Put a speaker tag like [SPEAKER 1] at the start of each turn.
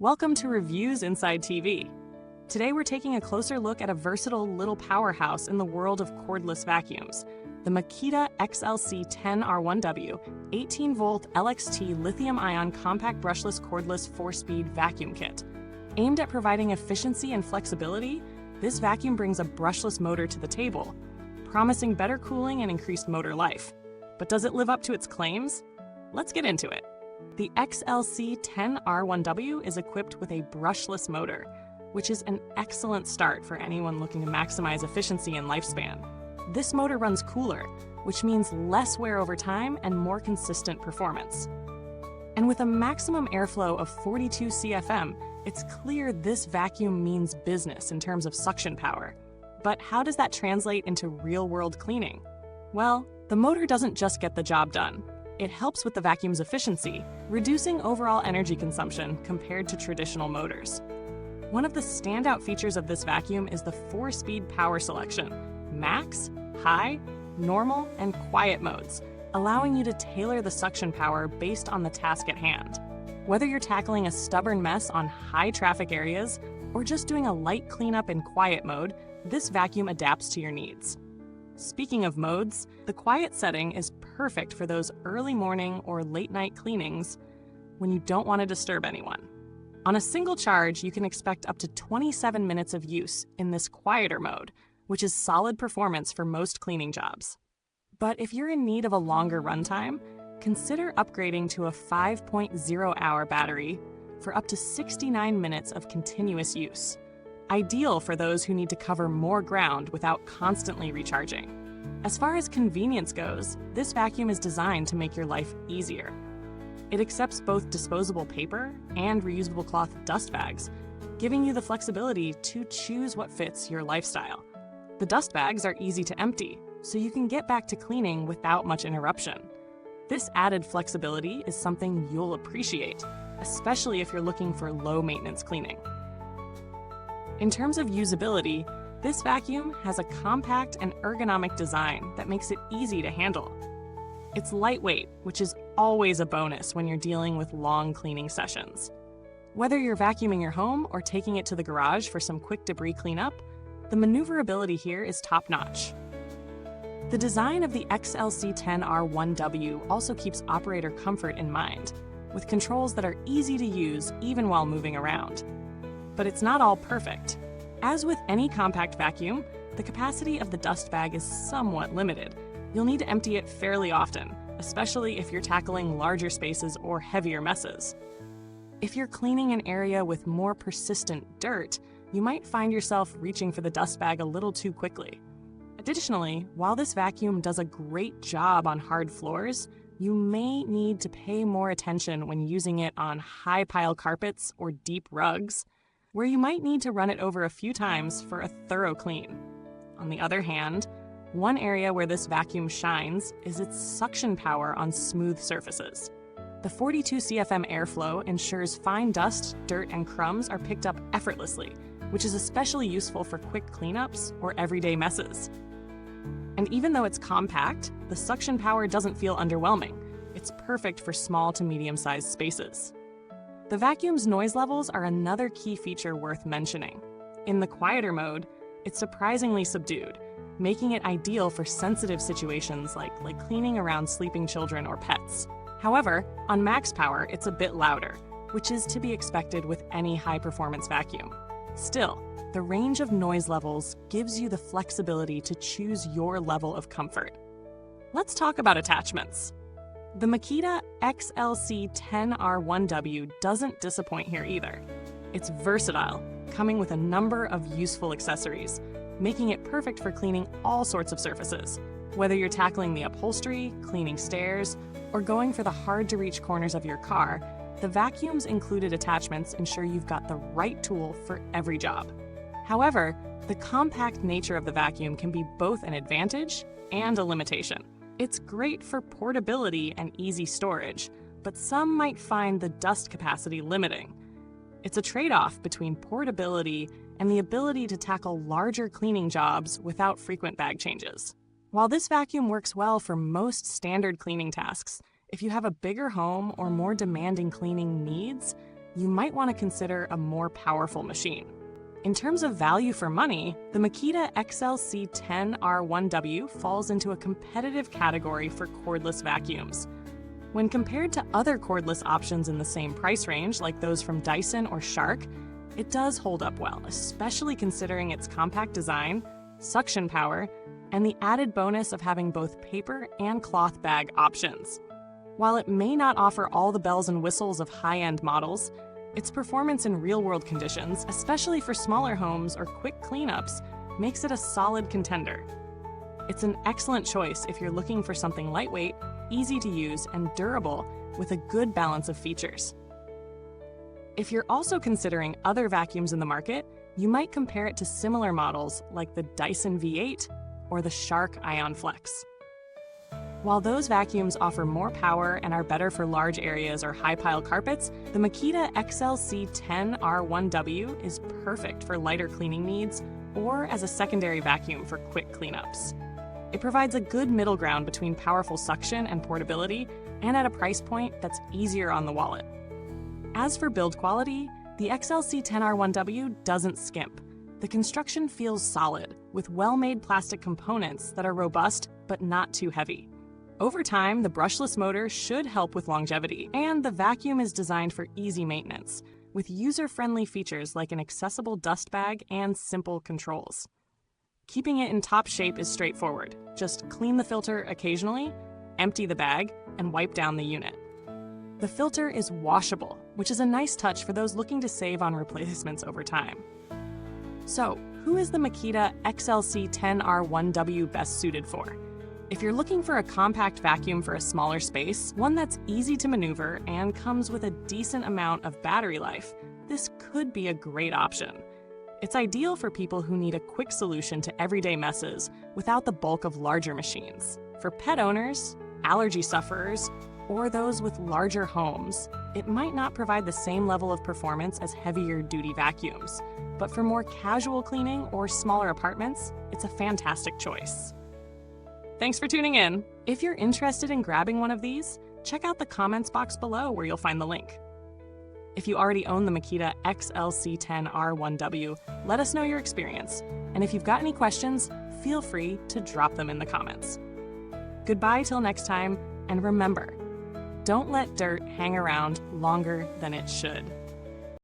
[SPEAKER 1] Welcome to Reviewsinsidetv. Today we're taking a closer look at a versatile little powerhouse in the world of cordless vacuums, the Makita XLC10R1W 18-volt LXT lithium-ion compact brushless cordless 4-speed vacuum kit. Aimed at providing efficiency and flexibility, this vacuum brings a brushless motor to the table, promising better cooling and increased motor life. But does it live up to its claims? Let's get into it. The XLC10R1W is equipped with a brushless motor, which is an excellent start for anyone looking to maximize efficiency and lifespan. This motor runs cooler, which means less wear over time and more consistent performance. And with a maximum airflow of 42 CFM, it's clear this vacuum means business in terms of suction power. But how does that translate into real-world cleaning? Well, the motor doesn't just get the job done. It helps with the vacuum's efficiency, reducing overall energy consumption compared to traditional motors. One of the standout features of this vacuum is the 4-speed power selection: max, high, normal, and quiet modes, allowing you to tailor the suction power based on the task at hand. Whether you're tackling a stubborn mess on high traffic areas or just doing a light cleanup in quiet mode, this vacuum adapts to your needs. Speaking of modes, the quiet setting is perfect for those early morning or late night cleanings when you don't want to disturb anyone. On a single charge, you can expect up to 27 minutes of use in this quieter mode, which is solid performance for most cleaning jobs. But if you're in need of a longer runtime, consider upgrading to a 5.0-hour battery for up to 69 minutes of continuous use. Ideal for those who need to cover more ground without constantly recharging. As far as convenience goes, this vacuum is designed to make your life easier. It accepts both disposable paper and reusable cloth dust bags, giving you the flexibility to choose what fits your lifestyle. The dust bags are easy to empty, so you can get back to cleaning without much interruption. This added flexibility is something you'll appreciate, especially if you're looking for low-maintenance cleaning. In terms of usability, this vacuum has a compact and ergonomic design that makes it easy to handle. It's lightweight, which is always a bonus when you're dealing with long cleaning sessions. Whether you're vacuuming your home or taking it to the garage for some quick debris cleanup, the maneuverability here is top-notch. The design of the XLC10R1W also keeps operator comfort in mind, with controls that are easy to use even while moving around. But it's not all perfect. As with any compact vacuum, the capacity of the dust bag is somewhat limited. You'll need to empty it fairly often, especially if you're tackling larger spaces or heavier messes. If you're cleaning an area with more persistent dirt, you might find yourself reaching for the dust bag a little too quickly. Additionally, while this vacuum does a great job on hard floors, you may need to pay more attention when using it on high-pile carpets or deep rugs, where you might need to run it over a few times for a thorough clean. On the other hand, one area where this vacuum shines is its suction power on smooth surfaces. The 42 CFM airflow ensures fine dust, dirt, and crumbs are picked up effortlessly, which is especially useful for quick cleanups or everyday messes. And even though it's compact, the suction power doesn't feel underwhelming. It's perfect for small to medium-sized spaces. The vacuum's noise levels are another key feature worth mentioning. In the quieter mode, it's surprisingly subdued, making it ideal for sensitive situations like cleaning around sleeping children or pets. However, on max power, it's a bit louder, which is to be expected with any high-performance vacuum. Still, the range of noise levels gives you the flexibility to choose your level of comfort. Let's talk about attachments. The Makita XLC10R1W doesn't disappoint here either. It's versatile, coming with a number of useful accessories, making it perfect for cleaning all sorts of surfaces. Whether you're tackling the upholstery, cleaning stairs, or going for the hard-to-reach corners of your car, the vacuum's included attachments ensure you've got the right tool for every job. However, the compact nature of the vacuum can be both an advantage and a limitation. It's great for portability and easy storage, but some might find the dust capacity limiting. It's a trade-off between portability and the ability to tackle larger cleaning jobs without frequent bag changes. While this vacuum works well for most standard cleaning tasks, if you have a bigger home or more demanding cleaning needs, you might want to consider a more powerful machine. In terms of value for money, the Makita XLC10R1W falls into a competitive category for cordless vacuums. When compared to other cordless options in the same price range, like those from Dyson or Shark, it does hold up well, especially considering its compact design, suction power, and the added bonus of having both paper and cloth bag options. While it may not offer all the bells and whistles of high-end models, its performance in real-world conditions, especially for smaller homes or quick cleanups, makes it a solid contender. It's an excellent choice if you're looking for something lightweight, easy to use, and durable with a good balance of features. If you're also considering other vacuums in the market, you might compare it to similar models like the Dyson V8 or the Shark Ion Flex. While those vacuums offer more power and are better for large areas or high-pile carpets, the Makita XLC10R1W is perfect for lighter cleaning needs or as a secondary vacuum for quick cleanups. It provides a good middle ground between powerful suction and portability, and at a price point that's easier on the wallet. As for build quality, the XLC10R1W doesn't skimp. The construction feels solid, with well-made plastic components that are robust but not too heavy. Over time, the brushless motor should help with longevity, and the vacuum is designed for easy maintenance, with user-friendly features like an accessible dust bag and simple controls. Keeping it in top shape is straightforward. Just clean the filter occasionally, empty the bag, and wipe down the unit. The filter is washable, which is a nice touch for those looking to save on replacements over time. So, who is the Makita XLC10R1W best suited for? If you're looking for a compact vacuum for a smaller space, one that's easy to maneuver and comes with a decent amount of battery life, this could be a great option. It's ideal for people who need a quick solution to everyday messes without the bulk of larger machines. For pet owners, allergy sufferers, or those with larger homes, it might not provide the same level of performance as heavier-duty vacuums. But for more casual cleaning or smaller apartments, it's a fantastic choice. Thanks for tuning in. If you're interested in grabbing one of these, check out the comments box below where you'll find the link. If you already own the Makita XLC10R1W, let us know your experience. And if you've got any questions, feel free to drop them in the comments. Goodbye till next time, and remember, don't let dirt hang around longer than it should.